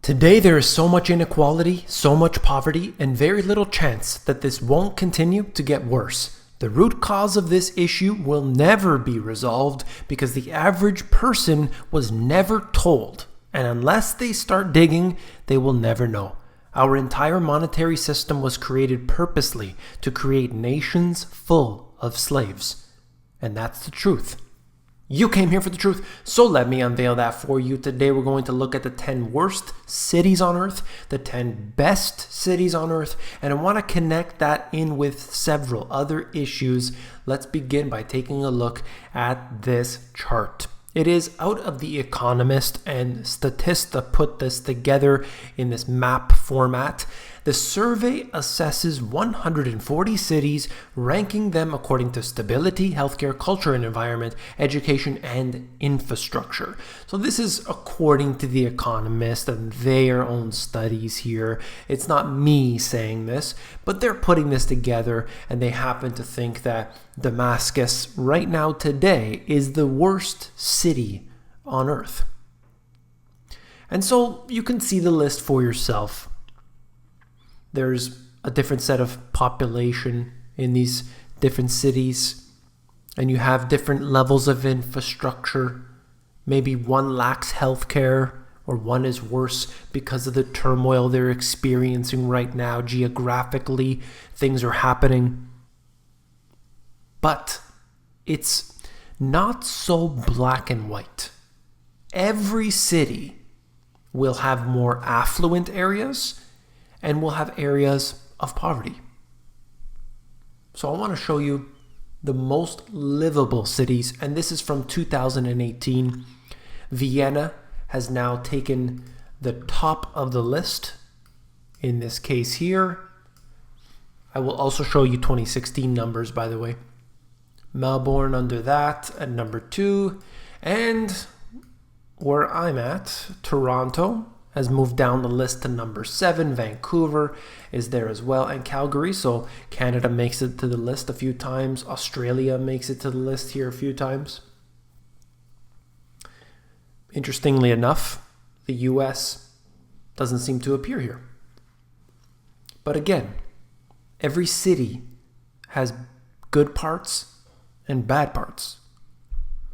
Today there is so much inequality, so much poverty, and very little chance that this won't continue to get worse. The root cause of this issue will never be resolved because the average person was never told, and unless they start digging, they will never know. Our entire monetary system was created purposely to create nations full of slaves. And that's the truth. You came here for the truth, so let me unveil that for you. Today we're going to look at the 10 worst cities on earth, the 10 best cities on earth, and I want to connect that in with several other issues. Let's begin by taking a look at this chart. It is out of The Economist, and Statista put this together in this map format. The survey assesses 140 cities, ranking them according to stability, healthcare, culture and environment, education, and infrastructure. So this is according to The Economist and their own studies here. It's not me saying this, but they're putting this together, and they happen to think that Damascus right now today is the worst city on earth. And so you can see the list for yourself. There's a different set of population in these different cities, and you have different levels of infrastructure. Maybe one lacks healthcare, or one is worse because of the turmoil they're experiencing right now. Geographically, things are happening. But it's not so black and white. Every city will have more affluent areas and will have areas of poverty. So I want to show you the most livable cities, and this is from 2018. Vienna has now taken the top of the list in this case here. I will also show you 2016 numbers, by the way. Melbourne under that at number 2, and where I'm at, Toronto, has moved down the list to number 7. Vancouver is there as well, and Calgary. So Canada makes it to the list a few times. Australia makes it to the list here a few times. Interestingly enough, the US doesn't seem to appear here. But again, every city has good parts and bad parts.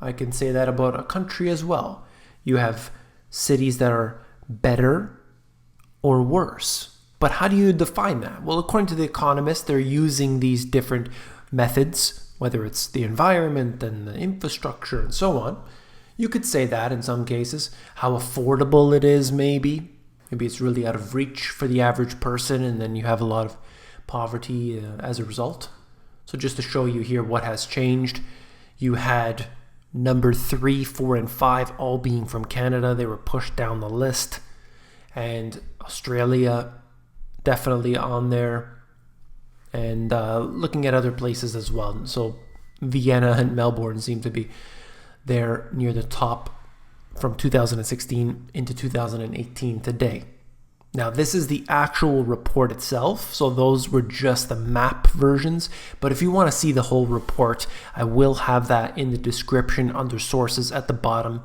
I can say that about a country as well. You have cities that are better or worse. But how do you define that? Well, according to The Economist, they're using these different methods, whether it's the environment and the infrastructure and so on. You could say that in some cases, how affordable it is maybe. Maybe it's really out of reach for the average person, and then you have a lot of poverty as a result. So just to show you here what has changed, you had number 3, 4, and 5 all being from Canada. They were pushed down the list. And Australia definitely on there. And looking at other places as well. So Vienna and Melbourne seem to be there near the top from 2016 into 2018 today. Now, this is the actual report itself, so those were just the map versions. But if you want to see the whole report, I will have that in the description under sources at the bottom.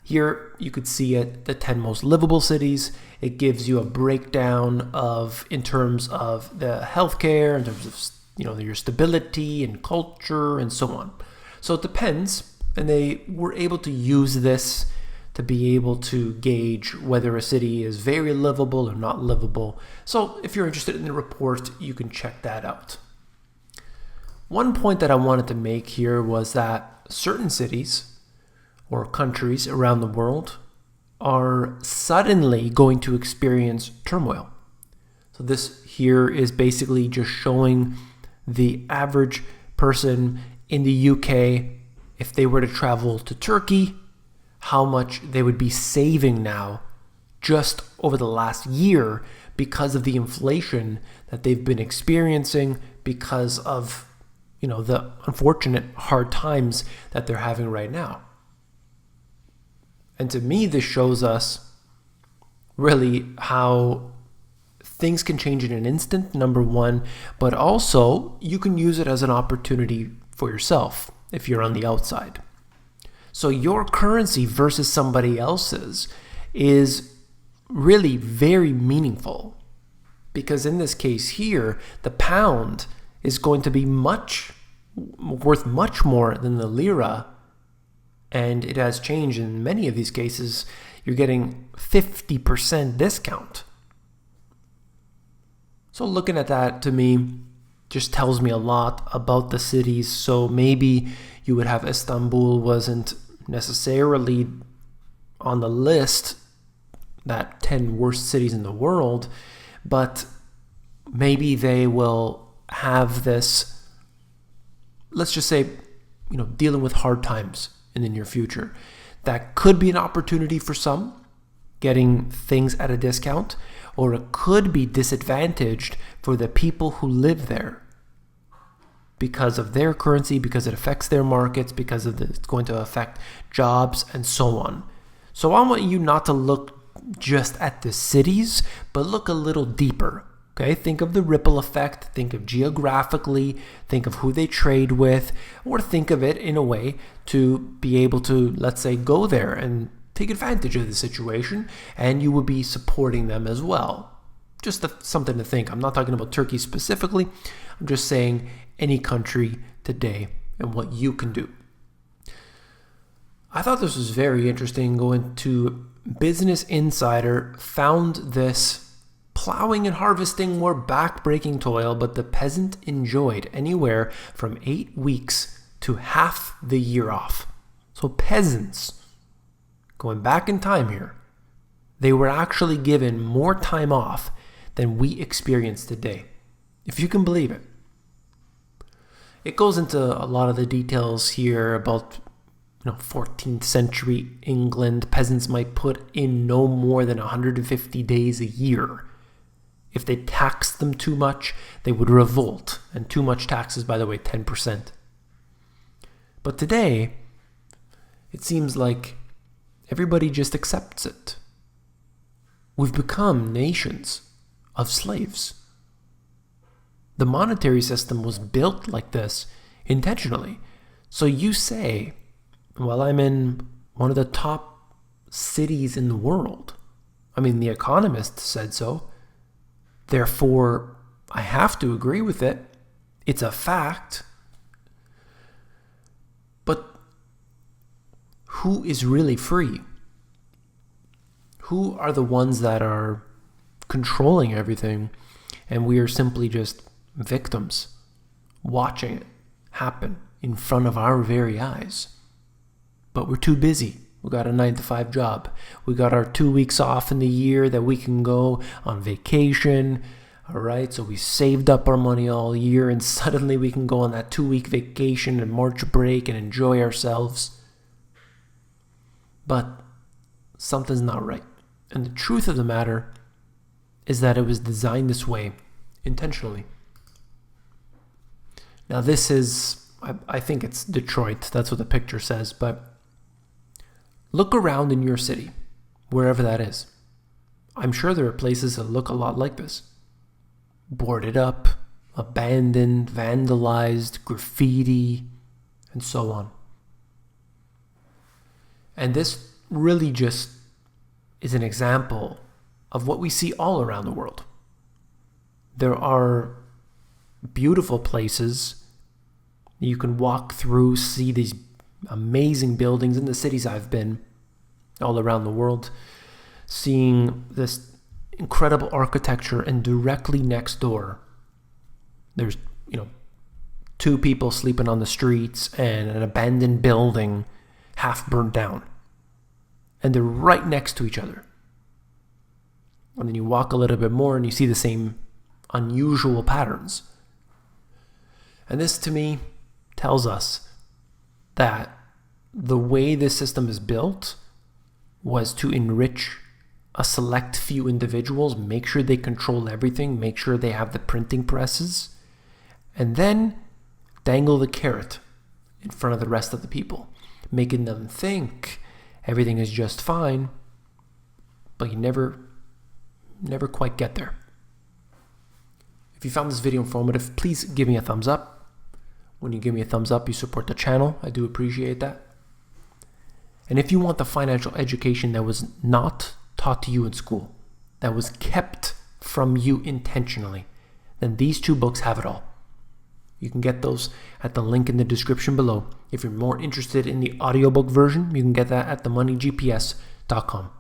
Here, you could see it, the 10 most livable cities. It gives you a breakdown of, in terms of the healthcare, in terms of, your stability and culture and so on. So it depends, and they were able to use this to be able to gauge whether a city is very livable or not livable. So if you're interested in the report, you can check that out. One point that I wanted to make here was that certain cities or countries around the world are suddenly going to experience turmoil. So this here is basically just showing the average person in the UK, if they were to travel to Turkey, how much they would be saving now just over the last year because of the inflation that they've been experiencing because of, the unfortunate hard times that they're having right now. And to me, this shows us really how things can change in an instant, number one, but also you can use it as an opportunity for yourself if you're on the outside. So your currency versus somebody else's is really very meaningful, because in this case here, the pound is going to be worth much more than the lira, and it has changed in many of these cases. You're getting 50% discount. So looking at that, to me, just tells me a lot about the cities. So maybe you would have Istanbul wasn't necessarily on the list, that 10 worst cities in the world, but maybe they will have this, let's just say, dealing with hard times in the near future. That could be an opportunity for some, getting things at a discount, or it could be disadvantaged for the people who live there because of their currency, because it affects their markets, because it's going to affect jobs and so on. So I want you not to look just at the cities, but look a little deeper. Okay, think of the ripple effect, think of geographically, think of who they trade with, or think of it in a way to be able to, let's say, go there and take advantage of the situation, and you would be supporting them as well. Just something to think. I'm not talking about Turkey specifically. I'm just saying any country today and what you can do. I thought this was very interesting. Going to Business Insider, found this: plowing and harvesting were back-breaking toil, but the peasant enjoyed anywhere from 8 weeks to half the year off. So peasants, going back in time here, they were actually given more time off than we experience today, if you can believe it. It goes into a lot of the details here about 14th century England. Peasants might put in no more than 150 days a year. If they taxed them too much, they would revolt. And too much taxes, by the way, 10%. But today, it seems like everybody just accepts it. We've become nations of slaves. The monetary system was built like this intentionally. So you say, well, I'm in one of the top cities in the world. I mean, The Economist said so. Therefore, I have to agree with it. It's a fact. But who is really free? Who are the ones that are controlling everything, and we are simply just victims, watching it happen in front of our very eyes? But we're too busy. We got a 9-to-5 job. We got our 2 weeks off in the year that we can go on vacation. All right, so we saved up our money all year, and suddenly we can go on that 2-week vacation and March break and enjoy ourselves. But something's not right. And the truth of the matter is that it was designed this way intentionally. Now this is, I think it's Detroit. That's what the picture says. But look around in your city, wherever that is. I'm sure there are places that look a lot like this. Boarded up, abandoned, vandalized, graffiti, and so on. And this really just is an example of what we see all around the world. There are beautiful places you can walk through, see these amazing buildings in the cities I've been all around the world, seeing this incredible architecture, and directly next door there's 2 people sleeping on the streets and an abandoned building half burnt down, and they're right next to each other. And then you walk a little bit more and you see the same unusual patterns. And this to me tells us that the way this system is built was to enrich a select few individuals, make sure they control everything, make sure they have the printing presses, and then dangle the carrot in front of the rest of the people, making them think everything is just fine, but you never quite get there. If you found this video informative, please give me a thumbs up. When you give me a thumbs up, you support the channel. I do appreciate that. And if you want the financial education that was not taught to you in school, that was kept from you intentionally, then these two books have it all. You can get those at the link in the description below. If you're more interested in the audiobook version, you can get that at themoneygps.com.